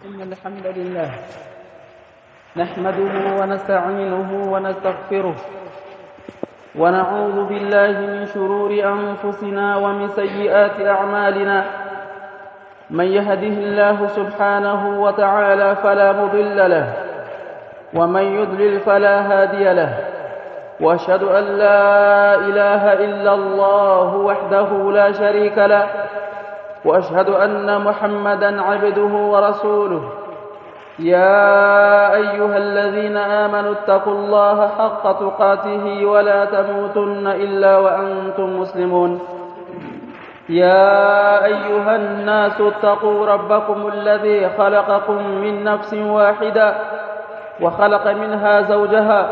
إن الحمد لله نحمده ونستعينه ونستغفره ونعوذ بالله من شرور أنفسنا ومن سيئات أعمالنا. من يهده الله سبحانه وتعالى فلا مضل له ومن يضلل فلا هادي له، وأشهد أن لا إله إلا الله وحده لا شريك له، وأشهد أن محمدًا عبده ورسوله. يا أيها الذين آمنوا اتقوا الله حق تقاته ولا تموتن إلا وأنتم مسلمون. يا أيها الناس اتقوا ربكم الذي خلقكم من نفس واحدة وخلق منها زوجها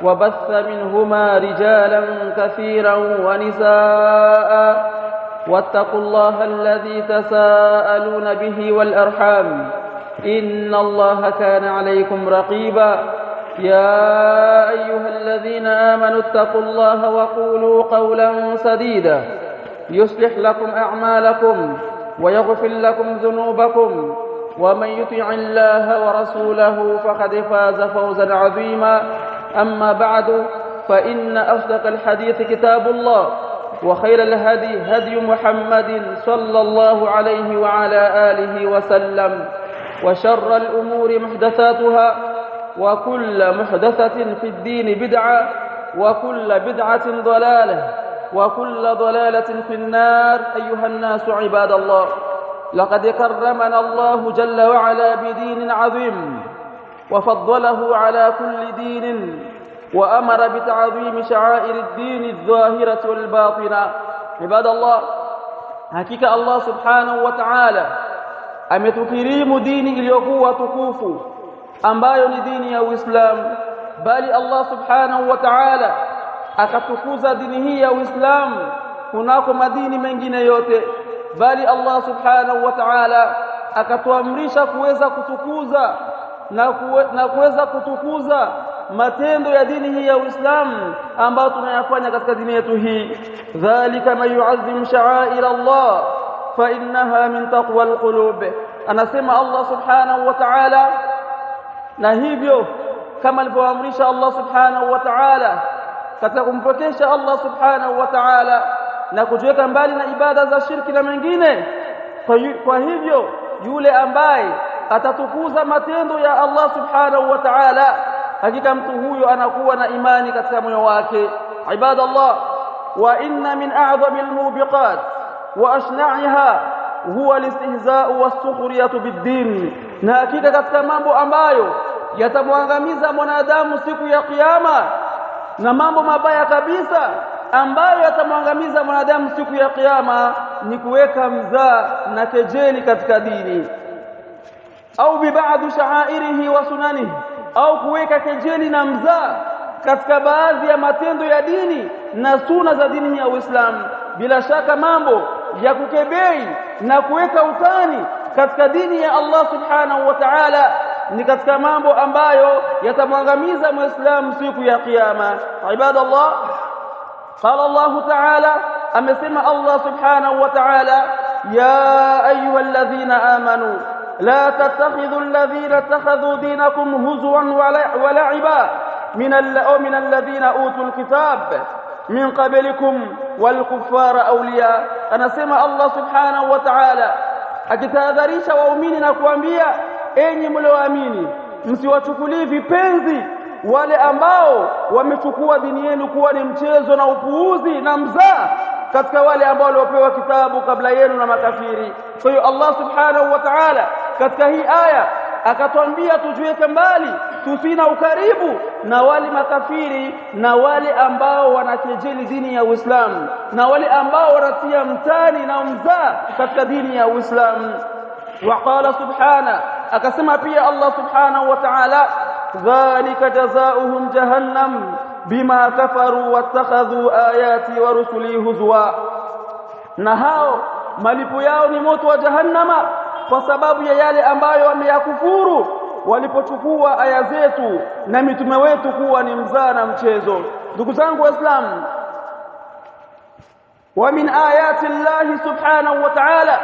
وبث منهما رجالا كثيرا ونساء، واتقوا الله الذي تساءلون به والأرحام إن الله كان عليكم رقيبا. يا أيها الذين آمنوا اتقوا الله وقولوا قولا سديدا يصلح لكم أعمالكم ويغفر لكم ذنوبكم، ومن يطع الله ورسوله فقد فاز فوزا عظيما. أما بعد، فإن أصدق الحديث كتاب الله، وخير الهدي هدي محمد صلى الله عليه وعلى آله وسلم، وشر الأمور محدثاتها، وكل محدثة في الدين بدعة، وكل بدعة ضلالة، وكل ضلالة في النار. أيها الناس عباد الله، لقد كرمنا الله جل وعلا بدين عظيم، وفضله على كل دين، وأمر بتعظيم شعائر الدين الظاهرة والباطنة. عباد الله، hakika Allah subhanahu wa ta'ala ametukirimu dini iliyokuwa tukufu ambayo ni dini ya Uislamu, bali Allah subhanahu wa ta'ala akatukuza dini hii ya Uislamu kunako madini mengine yote, bali Allah subhanahu wa ta'ala akatuamrisha kuweza kutukuza na kuweza kutukuza matendo ya dini hii ya Uislamu ambayo tunayafanya katika dini yetu hii. Dhalika man yu'azzim sha'air Allah fa innaha min taqwa alqulub, anasema Allah subhanahu wa ta'ala. Na hivyo kama alivyoamrisha Allah subhanahu wa ta'ala katika kumpokesha Allah subhanahu wa ta'ala na kujiweka mbali na ibada za shirki na mengine. Kwa hivyo yule ambaye atatukuza matendo ya Allah subhanahu wa ta'ala, hakika mtu huyo anakuwa na imani katika moyo wake. Ibadallah, wa inna min a'zami al-mubiqat wa ashna'iha huwa al-istihza'u was-sukhriyatu bid-din, na hakika katika mambo ambayo yatamwangamiza mwanadamu siku ya kiyama, na mambo mabaya kabisa ambayo yatamwangamiza mwanadamu siku ya kiyama ni kuweka mzaa na kejeli katika dini, au bi ba'd sha'airihi wa sunanihi, au kuweka kejeli na mzaa katika baadhi ya matendo ya dini na suna za dini ya Uislamu. Bila shaka mambo ya kukebei na kuweka utani katika dini ya Allah subhanahu wa ta'ala ni katika mambo ambayo yatamwangamiza Muislamu siku ya kiyama. Ibadallah, qala Allah ta'ala, amesema Allah subhanahu wa ta'ala, ya ayyuhalladhina amanu لا تتخذوا الذين اتخذوا دينكم هزوا ولعبا من الذين أوتوا الكتاب من قبلكم والكفار أولياء. anasema Allah subhanahu wa ta'ala akitahadharisha waumini na kuambia, enyi mlioamini, msiwachukulie vipenzi wale ambao wamechukua dini yenu kuwa ni mchezo na upuuzi na mzaa katika wale ambao waliopewa kitabu kabla yenu na makafiri. Kwa hiyo Allah subhanahu wa ta'ala katika hii aya akatuambia tujiweke mbali, tusina ukaribu na wale makafiri na wale ambao wanakejeli dini ya Uislamu na wale ambao wanatia mtani na mzaa katika dini ya Uislamu. Wa qala subhana, akasema pia Allah subhanahu wa ta'ala, dhalika jazaohum jahannam bima kafaru wattakhadhu ayati wa rusuli huzwa, na hao malipo yao ni moto wa jahannama kwa sababu ya yale ambayo wameyakufuru walipochukua aya zetu na mitume wetu kuwa ni mzaa na mchezo. Ndugu zangu Waislamu, wa min ayati Allah subhanahu wa ta'ala,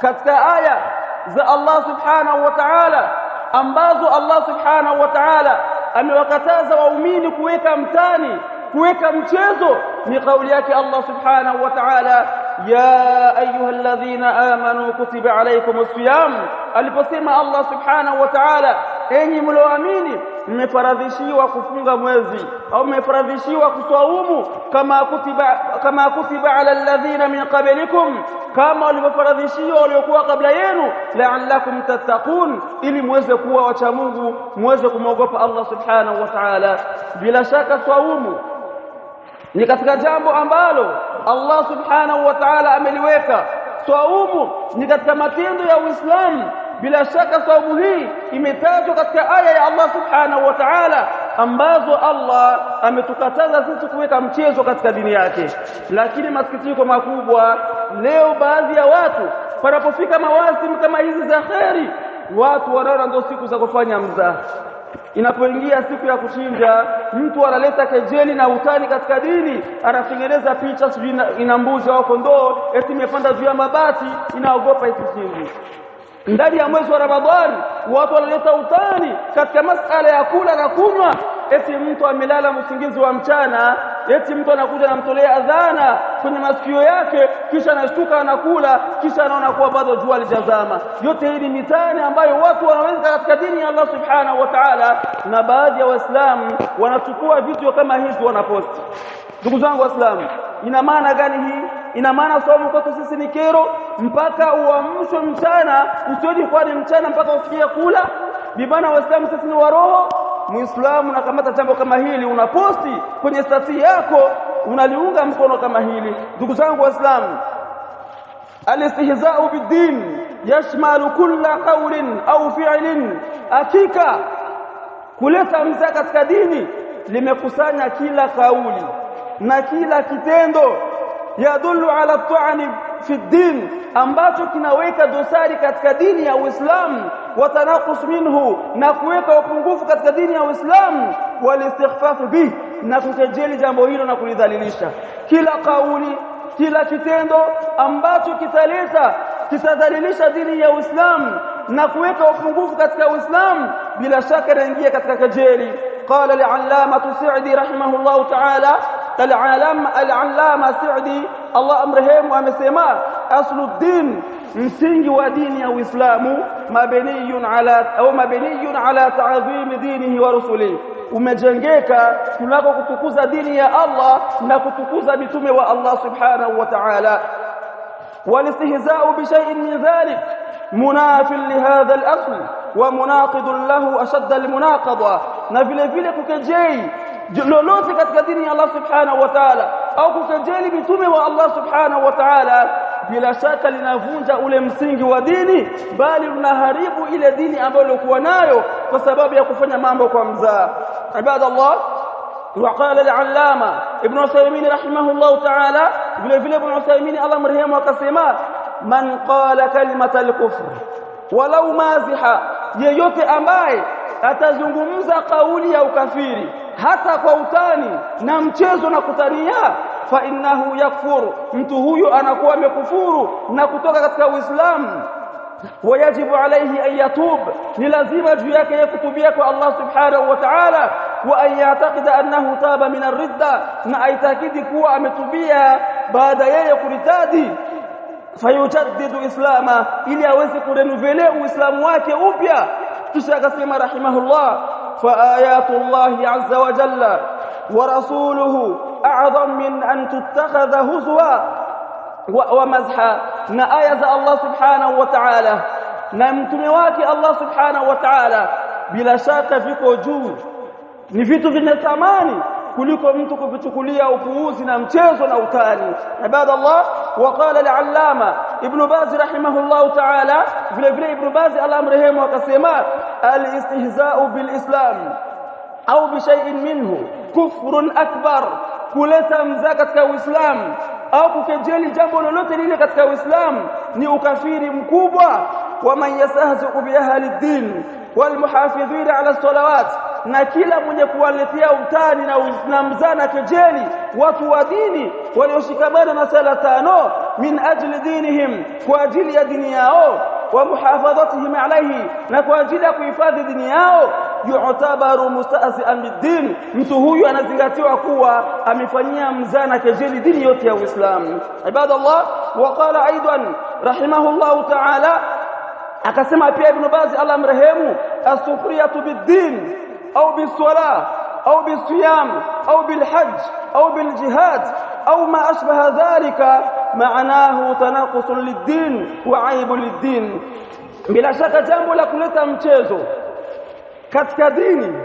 katika aya za Allah subhanahu wa ta'ala ambazo Allah subhanahu wa ta'ala amewakataza waumini kuweka mtani, kuweka mchezo, ni kauli yake Allah subhanahu wa ta'ala, ya ayyuhalladhina amanu kutiba alaykumus siyam. Aliposema Allah subhanahu wa ta'ala, enyi mlioamini mmefaradhishiwa kufunga mwezi au mmefaradhishiwa kuswaumu kama kutiba ala alladhina min qablikum, kama walivyofaradhishiwa waliokuwa kabla yenu, la'allakum tattaqun, ili muweze kuwa wacha Mungu, muweze kumwogopa Allah subhanahu wa ta'ala. Bila shaka swaumu ni katika jambo ambalo Allah subhanahu wa ta'ala ameliweka. Swaumu ni katika matendo ya Uislamu. Bila shaka saumu hii imetajwa katika aya ya Allah subhanahu wa ta'ala ambazo Allah ametukataza sisi kuweka mchezo katika dini yake. Lakini masikitiko makubwa leo, baadhi ya watu panapofika mawasimu kama hizi za kheri, watu wanaona ndio siku za kufanya mzaha. Inapoingia siku ya kuchinja, mtu analeta kejeli na utani katika dini, anatengeneza picha sijui ina mbuzi au kondoo eti imepanda juu ya mabati, inaogopa isichinje. Ndani ya mwezi wa Ramadhani watu wanaleta utani katika masala ya kula na kunywa, eti mtu amelala usingizi wa mchana, eti mtu anakuja anamtolea adhana kwenye masikio yake, kisha anashtuka anakula, kisha anaona kuwa bado jua lijazama. Yote hii ni mitani ambayo watu wanaweka katika dini ya Allah subhanahu wa ta'ala, na baadhi ya Waislamu wanachukua vitu kama hizi wanaposti. Ndugu zangu Waislamu, ina maana gani hii? Ina maana saumu kwetu sisi ni kero mpaka uamshwe mchana, usioni kwa ni mchana mpaka usikie kula? Bibana Waislamu sisi ni waroho? Muislamu nakamata jambo kama hili unaposti kwenye stati yako, unaliunga mkono kama hili. Ndugu zangu Waislamu, alistihza'u bid-din yashmalu kulla qawlin au fi'lin. Hakika kuleta mzaha katika dini limekusanya kila kauli na kila kitendo yadullu ala ta'ani fi din, ambacho kinaweka dosari katika dini ya Uislamu, wa tanaqus minhu, na kuweka upungufu katika dini ya Uislamu, wal istighfaf bih, na kukejeli jambo hilo na kulidhalilisha. Kila kauli, kila kitendo ambacho kitadhalilisha dini ya Uislamu na kuweka upungufu katika Uislamu, bila shaka inaingia katika kejeli. Qala al-allama Sa'di rahimahullah ta'ala, al-allama Sa'di Allah amrehemu amesema, asluddin, msingi wa dini ya Uislamu, mabniyun ala ta'zim dinihi wa rusulihi, umejengeka kunako kutukuza dini ya Allah na kutukuza mitume wa Allah subhanahu wa ta'ala. والاستهزاء بشيء من ذلك مناف لهذا الأصل ومناقض له أشد المناقضة. na vile vile kukejeli lolote katika dini ya Allah subhanahu wa ta'ala au kukejeli mitume wa Allah subhanahu wa ta'ala, bila shaka linavunja ule msingi wa dini, bali linaharibu ile dini ambayo ilikuwa nayo kwa sababu ya kufanya mambo kwa mzaha. Ibadallah, وقال العلامة ابن عثيمين رحمه الله تعالى، vile ابن عثيمين الله مرحمه akasema, man qala kalimata al-kufr walau maziha, yeyote ambaye atazungumza kauli ya ukafiri hata kwa utani na mchezo na kutania, fa innahu yakfuru, mtu huyo anakuwa amekufuru na kutoka katika Uislamu. ويجب عليه أن يتوب، للازم جياك يكتبيك الله سبحانه وتعالى، وأن يعتقد أنه تاب من الردة، ما أيتاكد كوا أمتبيا بعد يكرتادي، فيجدد إسلامه إلي أوزك رنوفيلي إسلام واكي أوبيا. كشاك سيما رحمه الله، فآيات الله عز وجل ورسوله أعظم من أن تتخذ هزوا ومزحا، na aya za Allah subhanahu wa ta'ala na mtume wake Allah subhanahu wa ta'ala bila shaka viko juu, ni vitu vyenye thamani kuliko mtu kuvichukulia upuuzi na mchezo na utani. Ibadallah, waqala al-allama ibn Baz rahimahullah ta'ala, vile ibn Baz Allah amrehemu akasema, al-istihza'u bil islam au bi shay'in minhu kufrun akbar, kuleta mzaha katika Uislamu au kukejeli jambo lolote lile katika Uislamu ni ukafiri mkubwa. Wa man yastahzi bi ahli ad-din wal muhafidhin ala salawat, na kila mwenye kuwaletea utani na mzana kejeli watu wa dini walioshikamana na sala tano, min ajli dinihim, kwa ajili ya dini yao, wa muhafadhatihim alayhi, na kwa ajili ya kuhifadhi dini yao, yu'tabaru musta'zi'an bid-din, mtu huyu anazingatiwa kuwa amefanyia mzana kejeli dini yote ya Uislamu. Ibadallah, wa qala aidan rahimahullah ta'ala, akasema pia Ibn Baz Allah mrehemu, as-sufriyatu bid-din au bis-salah au bis-siyam au bil-hajj au bil-jihad au ma ashbaha dhalika maanahu tanaqusun lid-din wa aibun lid-din. Bila shaka jambo la kuleta mchezo katika dini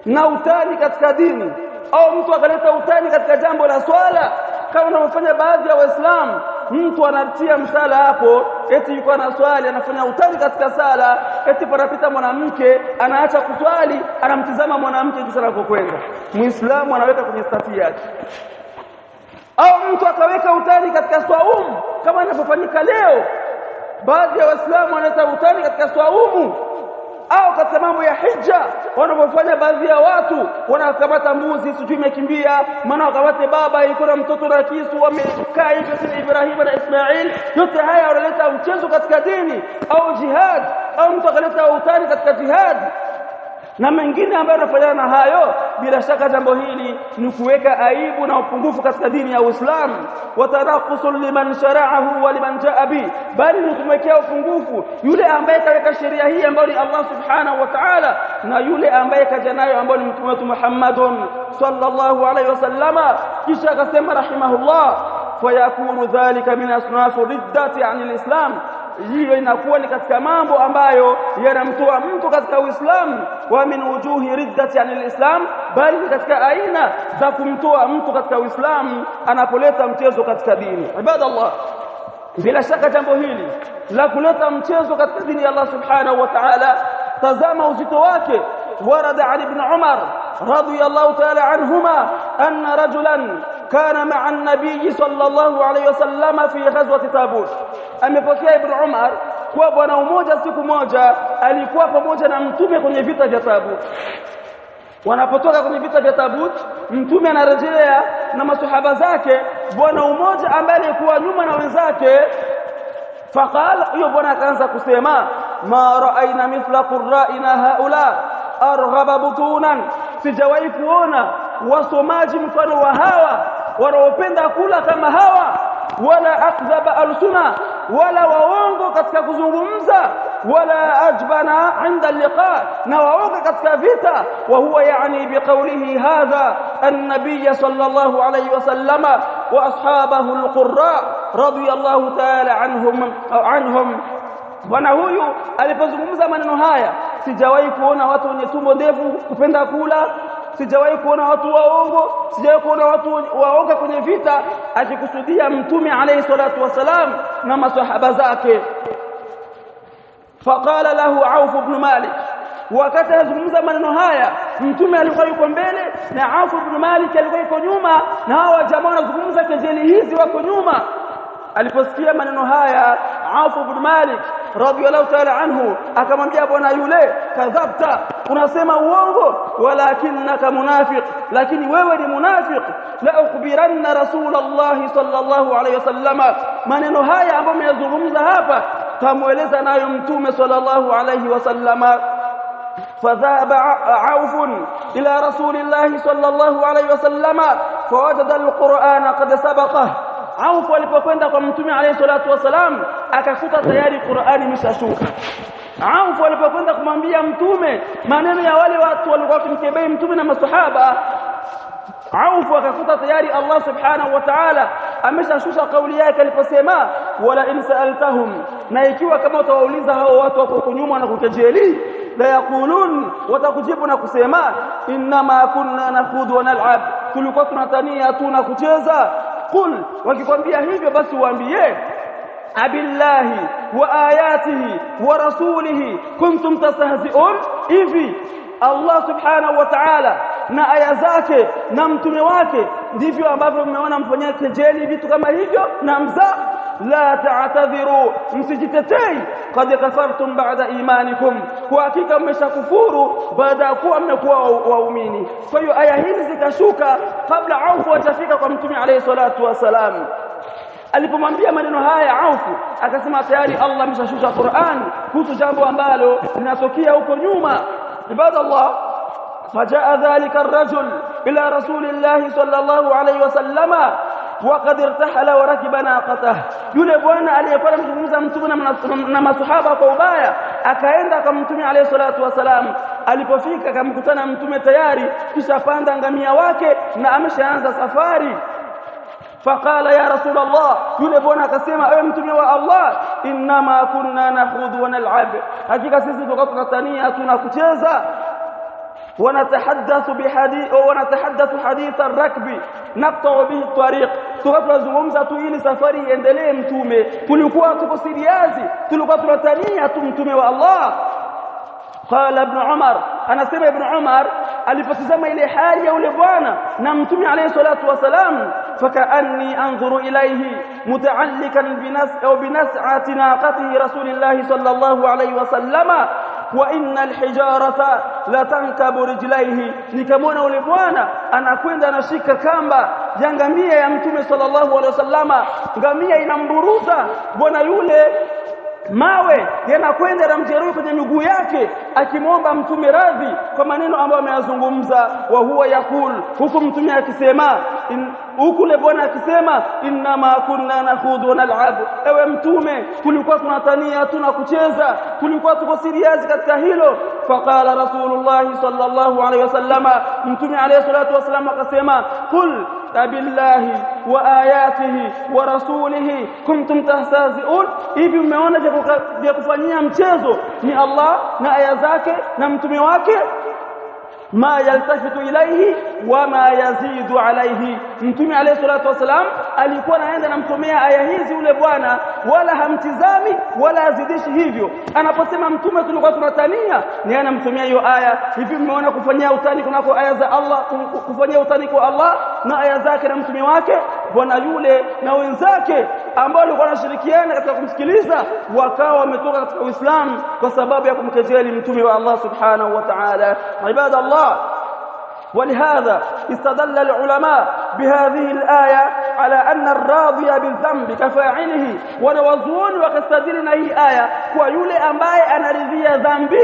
na utani katika dini, au mtu akaleta utani katika jambo la swala, kama wanavyofanya baadhi ya Waislamu. Mtu anatia msala hapo eti yuko na swali, anafanya utani katika sala, eti parapita mwanamke anaacha kuswali, anamtizama mwanamke kisha anakokwenda. Muislamu anaweka kwenye stati yake. Au mtu akaweka utani katika swaumu, kama inavyofanyika leo. Baadhi ya Waislamu wanaleta utani katika swaumu au katika mambo ya hija, wanapofanya baadhi ya watu wanakamata mbuzi sijui imekimbia, maana wakamate baba yuko na mtoto na kisu, wamekaa hivyo sina Ibrahim na Ismail. Yote haya wanaleta mchezo katika dini. Au jihad, au mtu akaleta utani katika jihad na mengine ambayo yanafanyana na hayo. Bila shaka jambo hili ni kuweka aibu na upungufu katika dini ya Uislamu. Watanaqusul liman shara'ahu wa liman jaa bi, bali ni kumwekea upungufu yule ambaye kaweka sheria hii ambayo ni Allah subhanahu wa ta'ala, na yule ambaye kaja nayo ambayo ni mtume wetu Muhammadun sallallahu alayhi wasallama. Kisha akasema rahimahullah, fayakunu dhalika min asnafi riddati anil islam, hiyo inakuwa ni katika mambo ambayo yanamtoa mtu katika Uislamu. Wa min wujuhi riddati anil islam, bali katika aina za kumtoa mtu katika Uislamu anapoleta mchezo katika dini. Ibadallah, bila shaka jambo hili la kuleta mchezo katika dini ya Allah subhanahu wa ta'ala, tazama uzito wake. Warada an ibn Umar radiyallahu ta'ala anhuma anna rajulan kana ma'a an-nabiy sallallahu alayhi wasallam fi ghazwati Tabuk. Amepokea Ibn Umar kwa bwana mmoja siku moja alikuwa pamoja na mtume kwenye vita vya Tabuk. Wanapotoka kwenye vita vya Tabuk, mtume anarejea na masahaba zake, bwana mmoja ambaye alikuwa nyuma na wenzake. Faqala, huyo bwana akaanza kusema, ma ra'ayna mithla qurra'ina haula arghaba butunan, sijawahi kuona wasomaji mfano wa hawa wanaopenda kula kama hawa, wala akdhaba alsuna, wala waongo katika kuzungumza, wala ajbana inda liqa, na waongo katika vita. Wa huwa yani biqawlihi hadha an-nabiy sallallahu alayhi wasallama wa ashabahu alqurra radiyallahu ta'ala anhum. Bwana huyu alipozungumza maneno haya, sijawahi kuona watu wenye tumbo ndefu kupenda kula, sijawahi kuona watu waongo, sijawahi kuona watu waongo kwenye vita, akikusudia mtume alayhi salatu wasalam na masahaba zake. Faqala lahu Auf ibn Malik, wakati azungumza maneno haya mtume alikuwa yuko mbele na Auf ibn Malik alikuwa yuko nyuma, na hawa jamaa wanazungumza kejeli hizi wako nyuma. Aliposikia maneno haya Auf ibn Malik radiyallahu ta'ala anhu akamwambia bwana yule, kadhabta, unasema uongo, walakinaka munafiq, lakini wewe ni munafiq. La ukhbiranna rasulullah sallallahu alayhi wasallama, maneno haya ambayo nimezungumza hapa tamueleza nayo mtume sallallahu alayhi wasallama. فذهب عوف إلى رسول الله صلى الله عليه وسلم فوجد القرآن قد سبقه. Auf alipokwenda kwa mtume alayhi salatu wasalam akakuta tayari Qur'ani imeshashuka. Auf alipokwenda kumwambia mtume maneno ya wale watu walikuwa wakimkebei mtume na masahaba, Auf akakuta tayari Allah subhanahu wa ta'ala ameshashusha kauli yake aliposema, wala in sa'altahum, na ikiwa kama utawauliza hao watu wako nyuma na kukejeli, la yaqulun, watakujibu na kusema, inma kunna nakhudhu wa nal'ab, tulikuwa tunatania tu na kucheza. Qul, wakikwambia hivyo basi waambie, abillahi wa ayatihi wa rasulihi kuntum tastahzi'un, hivi Allah subhanahu wa ta'ala na aya zake na mtume wake ndivyo ambavyo mmeona mfanyia kejeli vitu kama hivyo na mzaa? La ta'tadhiru, msijitetei, qad kafartum ba'da imanikum, kwa hakika mmeshakufuru baada ya kuwa mmekuwa waumini. Kwa hiyo aya hizi zikashuka kabla Auf hajafika kwa mtume alayhi salatu wasalam. Alipomwambia maneno haya Auf akasema tayari Allah ameshashusha Qur'an kuhusu jambo ambalo linatokea huko nyuma. Ibadallah, fajaa dhalika ar-rajul ila rasulillahi sallallahu alayhi wasallama وقد ارتحل وركب ناقته. Yule bwana aliyekuwa anamzungumza mtume na maswahaba kwa ubaya akaenda akamtumia alayhi salatu wasalam. Alipofika akamkutana mtume tayari kisha panda ngamia wake na ameshaanza safari. Faqala ya rasul Allah, yule bwana akasema ewe mtume wa Allah, inma kunna nakhudhu wa nal'ab, hakika sisi tulikuwa tunatania tunakucheza. ونتحدث حديث الركب نقطع به الطريق. tunazungumza tu ili safari iendelee mtume, tulikuwa tuko serious, tulikuwa tunatania tu mtume wa Allah. Qala ibn Umar, anasema ibn Umar alipotazama ile hali ya yule bwana na mtume alayhi salatu wasalam, fakaanni anzuru ilayhi muta'allikan binas'ati naqatihi rasulillahi sallallahu alayhi wasallama wa inna alhijarata la tankabu rijlaihi. Nikamwona yule bwana anakwenda anashika kamba ya ngamia ya mtume sallallahu alaihi wasallama, ngamia inamburuza bwana yule, mawe yanakwenda yanamjeruhi kwenye miguu yake, akimwomba mtume radhi kwa maneno ambayo ameyazungumza. Wa huwa yakul, huku mtume akisema, huku le bwana akisema inma kunna nakhudhu wa nal'ab, ewe mtume tulikuwa tunatania tunakucheza, tulikuwa tuko serious katika hilo. Faqala rasulullah sallallahu alayhi wasallama, mtume alayhi salatu wasallam akasema, qul billahi wa ayatihi wa rasulihi kuntum tahsazi'un, hivi mmeona vya kufanyia mchezo ni Allah na aya zake na mtume wake? Ma yaltafitu ilayhi wa ma yazidu alayhi. Mtume alayhi salatu wasalam alikuwa anaenda namtomea aya hizi ule bwana, wala hamtizami wala azidishi hivyo. Anaposema mtume tulikuwa tunatania, ni anamtomea hiyo aya. Hivi mmeona kufanyia utani kunako aya za Allah, kufanyia utani kwa Allah na aya zake na mtume wake? Bwana yule na wenzake ambao walikuwa wanashirikiana katika kumsikiliza wakawa wametoka katika Uislamu kwa sababu ya kumkejeli mtume wa Allah subhanahu wa ta'ala. Ibadallah, ولهذا استدل العلماء بهذه الآية على أن الراضي بالذنب كفاعله. ونوزون وكستدلنا هي آية ويولي أمباي أنا رضي ذنبي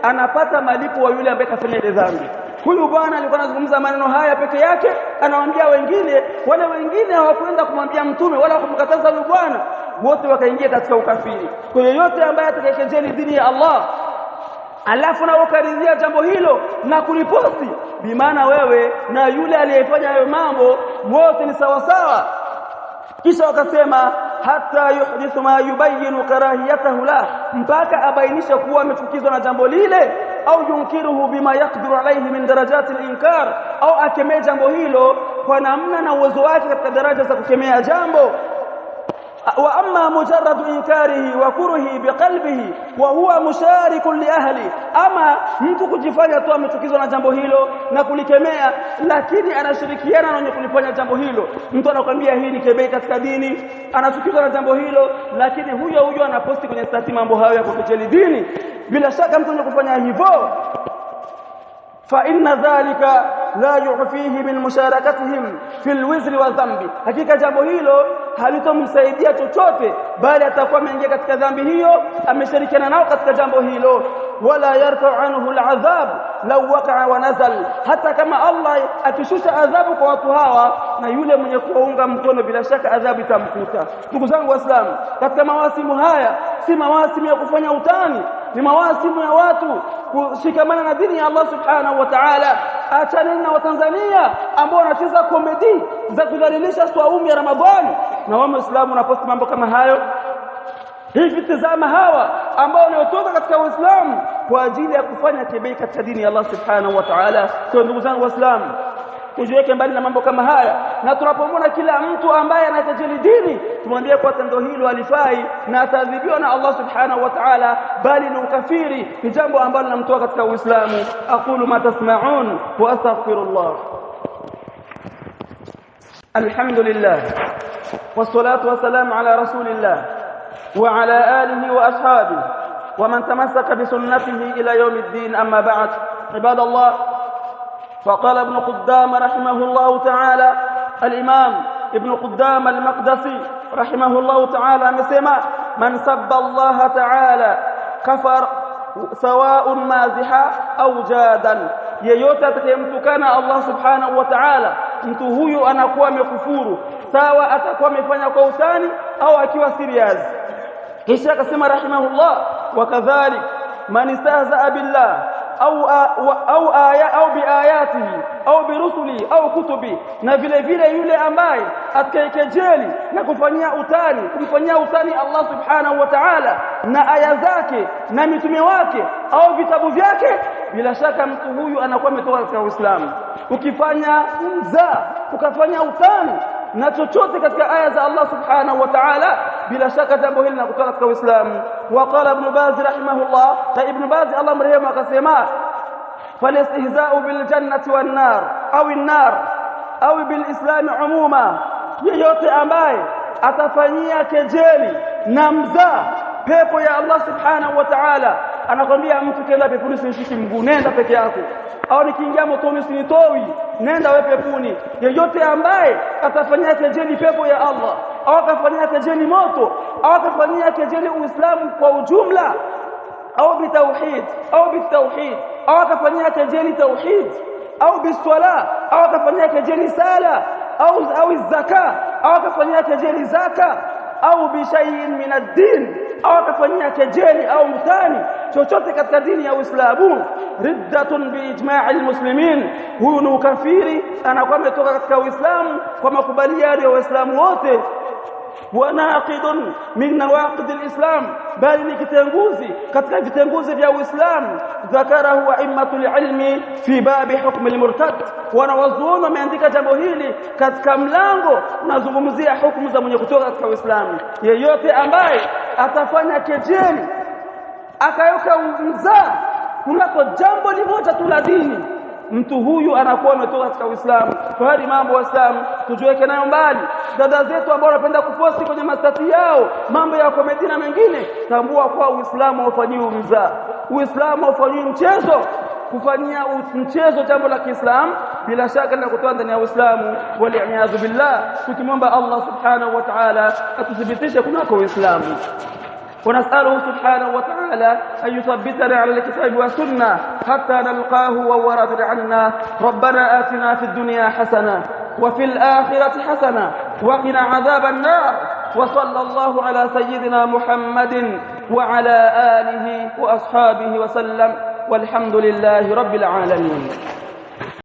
أنا pata malipo wa yule ambaye kafanya ile dhambi. Huyu bwana alikuwa anazungumza maneno haya peke yake, anawaambia wengine, wale wengine hawakwenda kumwambia mtume wala kumkataza yule bwana, wote wakaingia katika ukafiri. Kwa yote ambaye atakayekejeli dini ya Allah alafu na ukaridhia jambo hilo na kuliposti, bimaana wewe na yule aliyefanya hayo mambo wote ni sawa sawa. Kisha wakasema hata yuhdithu ma yubayinu karahiyatahu la, mpaka abainisha kuwa amechukizwa na jambo lile, au yunkiruhu bima yaqdiru alayhi min darajati al-inkar, au akemea jambo hilo kwa namna na uwezo wake katika daraja za kukemea jambo. واما مجرد انكاره وكرهه بقلبه وهو مشارك لاهله, ama mtu kujifanya tu amechukizwa na jambo hilo na kulikemea, lakini anashirikiana na wenye kulifanya jambo hilo. Mtu anakuambia hii ni kebei katika dini, anachukizwa na jambo hilo, lakini huyo anaposti kwenye stati mambo hayo ya kukejeli dini. Bila shaka mtu mwenye kufanya hivyo, fa inna dhalika la yu'fihi min musharakatihim fil wizri wa dhanbi, hakika jambo hilo halitomsaidia chochote, bali atakuwa ameingia katika dhambi hiyo, ameshirikiana nao katika jambo hilo. Wala yarfa'u anhu al'adhab law waqa'a wa nazal, hata kama Allah akishusha adhabu kwa watu hawa, na yule mwenye kuunga mkono bila shaka adhabu itamkuta. Ndugu zangu Waislamu, katika mawasimu haya si mawasimu ya kufanya utani, ni mawasimu ya watu kushikamana na dini ya Allah subhanahu wa ta'ala. Achana na Watanzania ambao wanacheza komedi za kudhalilisha swaumu ya Ramadhani, na wao Waislamu wanaposti mambo kama hayo. Hivi tazama hawa ambao wanatoka katika Uislamu kwa ajili ya kufanya kibei katika dini ya Allah subhanahu wa ta'ala. Kwa ndugu zangu Waislamu, tujiweke mbali na mambo kama haya, na tunapomwona kila mtu ambaye anakejeli dini tumwambie kwa tendo hilo alifai na atadhibiwa na Allah subhanahu wa ta'ala, bali ni ukafiri, ni jambo ambalo linamtoa katika Uislamu. Aqulu ma tasma'un wa astaghfirullah. Alhamdulillah wassalatu wassalamu ala rasulillah wa ala alihi wa ashabihi wa man tamassaka bi sunnatihi ila yawmiddin. Amma ba'd. Ibadallah, فقال ابن قدامة رحمه الله تعالى، الإمام ابن قدامة المقدسي rahimahullahu ta'ala amesema man sabba Allah ta'ala kafar sawa'un maziha au jadan, yeyote atakayemtukana Allah subhanahu wa ta'ala mtu huyu anakuwa amekufuru, sawa atakuwa amefanya kwa utani au akiwa serious. Kisha akasema rahimahullah wakadhalik man istahza'a billah au biayatihi au birusuli au kutubi, na vile vile yule ambaye atakayekejeli na kumfanyia utani Allah subhanahu wa ta'ala na aya zake na mitume wake au vitabu vyake, bila shaka mtu huyu anakuwa ametoka katika Uislamu. Ukifanya mzaa ukafanya utani na chochote katika aya za Allah subhanahu wa ta'ala, bila shaka jambo hili linakutoa katika Uislamu. Waqala Ibn Baz rahimahullah, ta Ibn Baz Allah mrehemu akasema falistihza'u bil jannati wan nar au an-nar au bil islam umuma, yeyote ambaye atafanyia kejeli na mzaa pepo ya Allah subhanahu wa ta'ala, anakwambia mtu kenda peponi usinishiki mguu, nenda peke yako, au nikiingia motoni usinitoi, nenda wewe peponi. Yeyote ambaye atafanyia kejeli pepo ya Allah au atafanyia kejeli moto au atafanyia kejeli Uislamu kwa ujumla au bitauhid au atafanyia kejeli tauhid au biswala au atafanyia kejeli sala au zaka au atafanyia kejeli zaka au bishay'in min ad-din au atafanyia kejeli au mtani chochote katika dini ya Uislamu, riddatun biijma'il muslimin, huyu ni kafiri, anakuwa ametoka katika Uislamu kwa makubaliano ya Waislamu wote. Wanaqidun min nawaqid al-islam, bali ni kitenguzi katika vitenguzi vya Uislamu. Dhakarahu a'immatul ilmi fi babi hukm al-murtad, wanawazuoni wameandika jambo hili katika mlango unazungumzia hukumu za mwenye kutoka katika Uislamu. Yeyote ambaye atafanya kejeli akayoka mzaa kunako jambo limoja tu la dini, mtu huyu anakuwa ametoka katika Uislamu. Kwa hadi mambo Waislamu tujiweke nayo mbali. Dada zetu ambao wanapenda kuposti kwenye mastati yao mambo ya komedi na mengine, tambua kwa Uislamu haufanyiwi mzaa, Uislamu haufanyiwi mchezo. Kufanyia mchezo jambo la Kiislamu bila shaka na kutoa ndani ya Uislamu, wali'iyadhu billah. Tukimwomba Allah subhanahu wa ta'ala atuthibitishe kunako Uislamu. ونسأله سبحانه وتعالى أن يثبتنا على الكتاب والسنة حتى نلقاه وهو راض عنا. ربنا آتنا في الدنيا حسنة وفي الآخرة حسنة وقنا عذاب النار. وصلى الله على سيدنا محمد وعلى آله وأصحابه وسلم، والحمد لله رب العالمين.